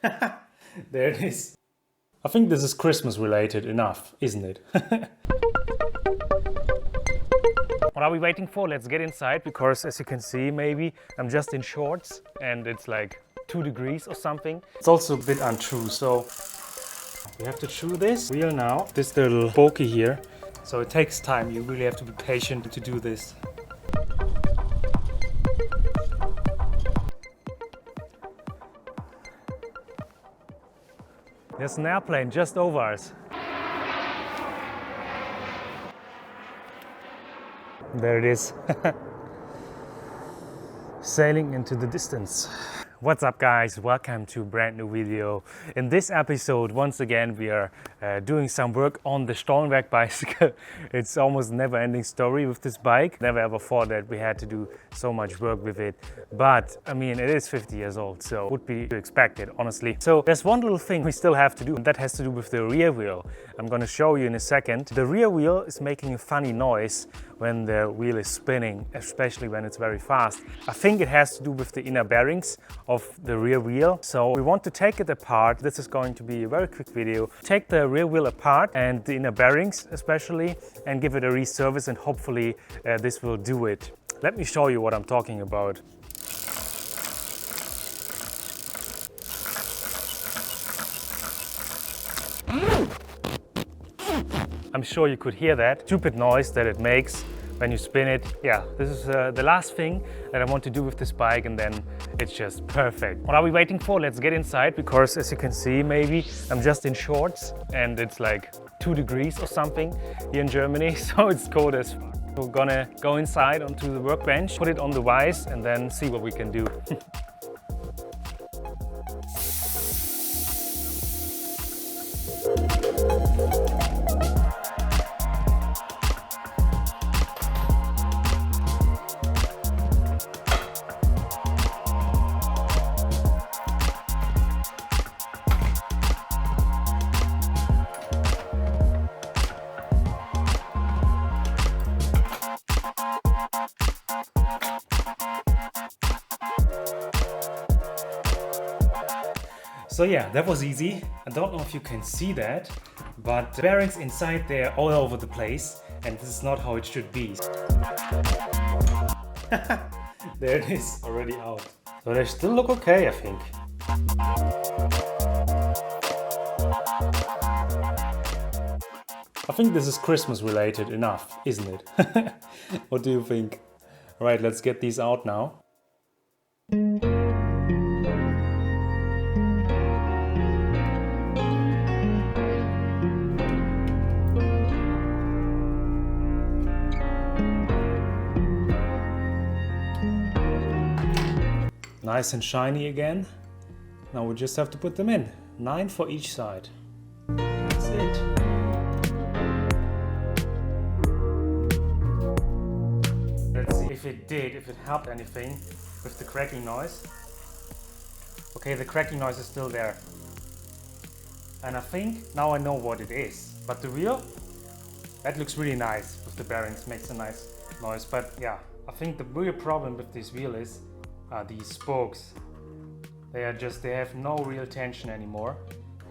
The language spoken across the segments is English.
There it is. I think this is Christmas related enough, isn't it? What are we waiting for? Let's get inside, because as you can see, maybe I'm just in shorts and it's like 2 degrees or something. It's also a bit untrue, so we have to chew this wheel now. This little Spokey here, so it takes time. You really have to be patient to do this. There's an airplane just over us. There it is. Sailing into the distance. What's up, guys? Welcome to a brand new video. In this episode, once again, we are doing some work on the Stollenberg bicycle. It's almost a never-ending story with this bike. Never ever thought that we had to do so much work with it. But I mean, it is 50 years old, so would be expected, honestly. So there's one little thing we still have to do, and that has to do with the rear wheel. I'm gonna show you in a second. The rear wheel is making a funny noise when the wheel is spinning, especially when it's very fast. I think it has to do with the inner bearings of the rear wheel. So we want to take it apart. This is going to be a very quick video. Take the rear wheel apart and the inner bearings especially, and give it a reservice, and hopefully this will do it. Let me show you what I'm talking about. I'm sure you could hear that stupid noise that it makes when you spin it. Yeah, this is the last thing that I want to do with this bike, and then it's just perfect. What are we waiting for? Let's get inside, because as you can see, maybe I'm just in shorts and it's like 2 degrees or something here in Germany, so it's cold as fuck. We're gonna go inside onto the workbench, put it on the vise, and then see what we can do. So yeah, that was easy. I don't know if you can see that, but the bearings inside there all over the place, and this is not how it should be. There it is, already out. So they still look okay, I think. I think this is Christmas related enough, isn't it? What do you think? Alright, let's get these out now. Nice and shiny again. Now we just have to put them in. 9 for each side. That's it. Let's see if it helped anything with the cracking noise. Okay, the cracking noise is still there. And I think now I know what it is. But the wheel, that looks really nice with the bearings, makes a nice noise. But yeah, I think the real problem with this wheel is these spokes. They have no real tension anymore.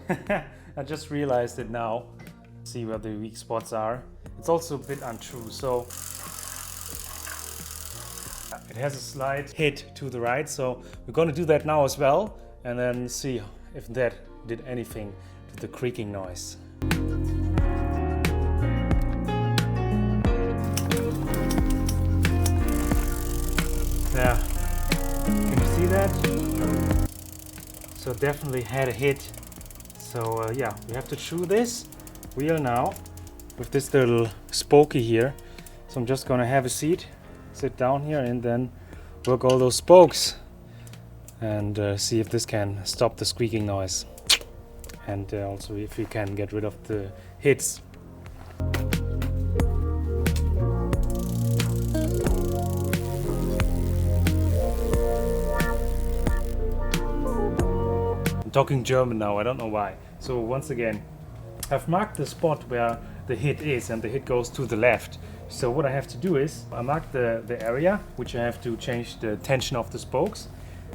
I just realized it now. See where the weak spots are. It's also a bit untrue, so it has a slight hit to the right, so we're going to do that now as well, and then see if that did anything to the creaking noise. Yeah. Can you see that? So definitely had a hit. So yeah, we have to chew this wheel now with this little Spokey here. So I'm just gonna have a seat, sit down here, and then work all those spokes and see if this can stop the squeaking noise, and also if we can get rid of the hits. Talking German now, I don't know why. So once again, I've marked the spot where the hit is, and the hit goes to the left. So what I have to do is, I mark the area which I have to change the tension of the spokes,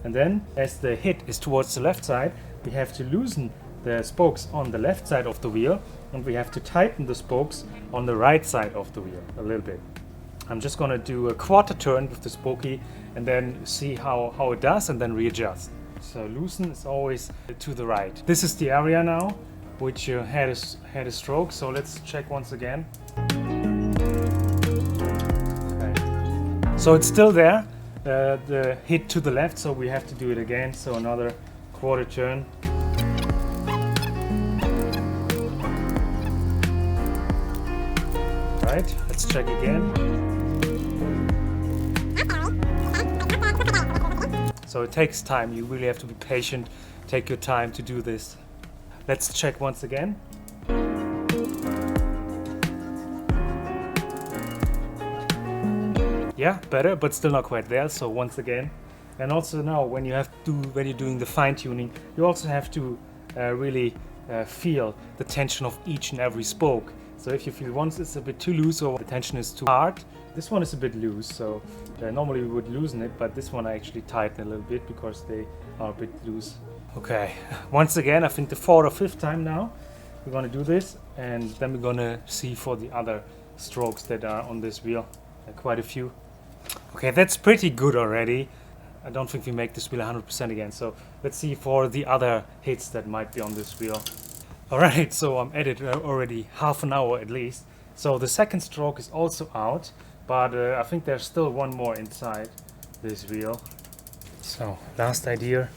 And then as the hit is towards the left side, we have to loosen the spokes on the left side of the wheel, and we have to tighten the spokes on the right side of the wheel a little bit. I'm just gonna do a quarter turn with the Spokey and then see how it does and then readjust. So loosen is always to the right. This is the area now which had a stroke, so let's check once again. Okay. So it's still there, the hit to the left, so we have to do it again. So another quarter turn. Right, let's check again. So it takes time, you really have to be patient, take your time to do this. Let's check once again. Yeah, better, but still not quite there, so once again. And also now when you're doing the fine tuning, you also have to really feel the tension of each and every spoke. So if you feel once it's a bit too loose or the tension is too hard, this one is a bit loose, so normally we would loosen it, but this one I actually tighten a little bit because they are a bit loose. Okay, once again, I think the 4th or 5th time now, we're gonna do this, and then we're gonna see for the other strokes that are on this wheel, quite a few. Okay, that's pretty good already. I don't think we make this wheel 100% again, so let's see for the other hits that might be on this wheel. Alright, so I'm at it already half an hour at least. So the second stroke is also out, but I think there's still one more inside this wheel. So last idea,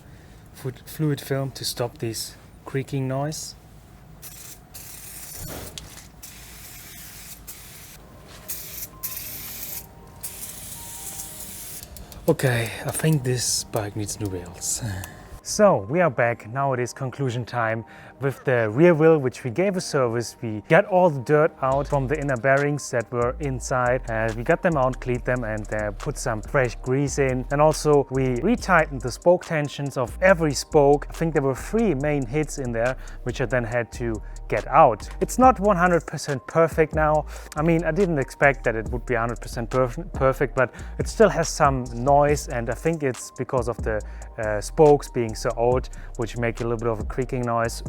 fluid film to stop this creaking noise. Okay, I think this bike needs new wheels. So we are back, now it is conclusion time with the rear wheel, which we gave a service. We got all the dirt out from the inner bearings that were inside. We got them out, cleaned them, and put some fresh grease in. And also we retightened the spoke tensions of every spoke. I think there were 3 main hits in there, which I then had to get out. It's not 100% perfect now. I mean, I didn't expect that it would be 100% perfect, but it still has some noise, and I think it's because of the spokes being so old, which make a little bit of a creaking noise.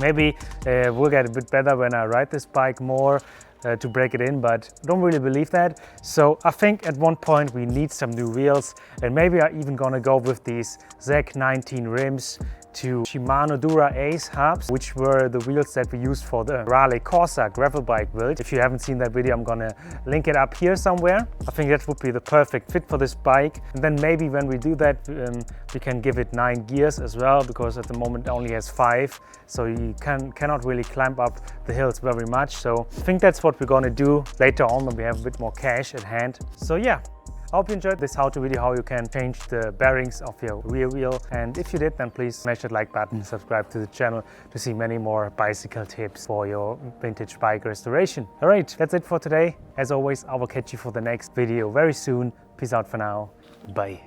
Maybe we'll get a bit better when I ride this bike more to break it in, but I don't really believe that. So I think at one point we need some new wheels, and maybe I'm even gonna go with these ZEC 19 rims to Shimano Dura Ace hubs, which were the wheels that we used for the Raleigh Corsa gravel bike build. If you haven't seen that video, I'm gonna link it up here somewhere. I think that would be the perfect fit for this bike. And then maybe when we do that, we can give it 9 gears as well, because at the moment it only has 5. So you cannot really climb up the hills very much. So I think that's what we're gonna do later on when we have a bit more cash at hand. So yeah. I hope you enjoyed this how-to video, how you can change the bearings of your rear wheel. And if you did, then please smash that like button, subscribe to the channel to see many more bicycle tips for your vintage bike restoration. All right, that's it for today. As always, I will catch you for the next video very soon. Peace out for now. Bye.